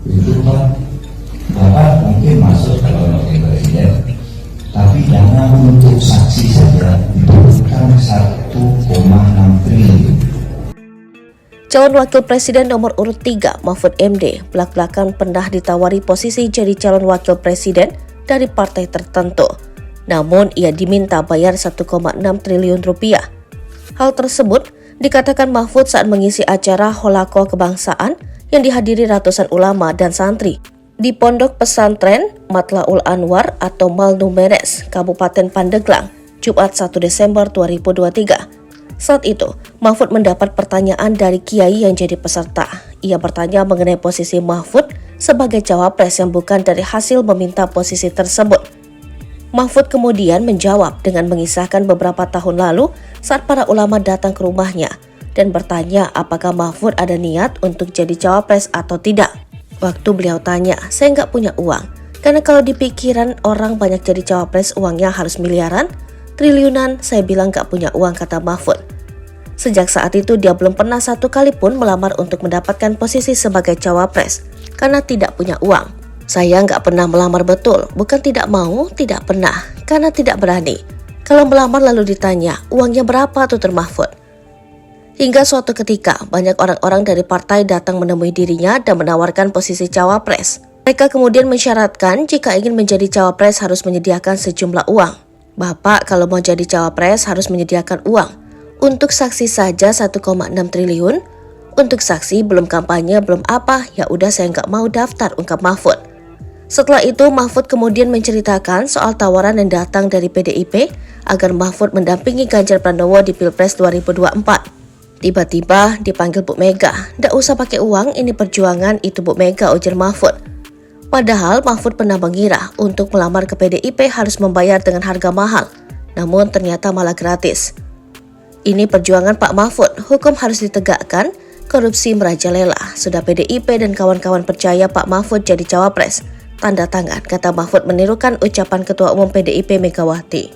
Itu Pak, Bapak mungkin masuk kalau wakil presiden, tapi dana untuk saksi saja dibutuhkan 1,6 triliun. Calon Wakil Presiden nomor urut 3, Mahfud MD, belak-belakan pernah ditawari posisi jadi calon Wakil Presiden dari partai tertentu. Namun, ia diminta bayar 1,6 triliun rupiah. Hal tersebut dikatakan Mahfud saat mengisi acara Holako Kebangsaan yang dihadiri ratusan ulama dan santri di Pondok Pesantren Matlaul Anwar atau Mal Numeres, Kabupaten Pandeglang, Jumat 1 Desember 2023. Saat itu, Mahfud mendapat pertanyaan dari kiai yang jadi peserta. Ia bertanya mengenai posisi Mahfud sebagai cawapres yang bukan dari hasil meminta posisi tersebut. Mahfud kemudian menjawab dengan mengisahkan beberapa tahun lalu saat para ulama datang ke rumahnya dan bertanya apakah Mahfud ada niat untuk jadi cawapres atau tidak. Waktu beliau tanya, saya nggak punya uang, karena kalau di pikiran orang banyak jadi cawapres uangnya harus miliaran, triliunan, saya bilang nggak punya uang, kata Mahfud. Sejak saat itu dia belum pernah satu kali pun melamar untuk mendapatkan posisi sebagai cawapres karena tidak punya uang. Saya nggak pernah melamar betul, bukan tidak mau, tidak pernah, karena tidak berani. Kalau melamar lalu ditanya, uangnya berapa tutur Mahfud? Hingga suatu ketika, banyak orang-orang dari partai datang menemui dirinya dan menawarkan posisi cawapres. Mereka kemudian mensyaratkan jika ingin menjadi cawapres harus menyediakan sejumlah uang. Bapak kalau mau jadi cawapres harus menyediakan uang. Untuk saksi saja 1,6 triliun, untuk saksi belum kampanye belum apa, ya udah saya nggak mau daftar, ungkap Mahfud. Setelah itu Mahfud kemudian menceritakan soal tawaran yang datang dari PDIP agar Mahfud mendampingi Ganjar Pranowo di Pilpres 2024. Tiba-tiba dipanggil Bu Mega, nggak usah pakai uang, ini perjuangan itu Bu Mega, ujar Mahfud. Padahal Mahfud pernah mengira untuk melamar ke PDIP harus membayar dengan harga mahal, namun ternyata malah gratis. Ini perjuangan Pak Mahfud, hukum harus ditegakkan, korupsi merajalela. Sudah PDIP dan kawan-kawan percaya Pak Mahfud jadi cawapres. Tanda tangan, kata Mahfud menirukan ucapan Ketua Umum PDIP Megawati.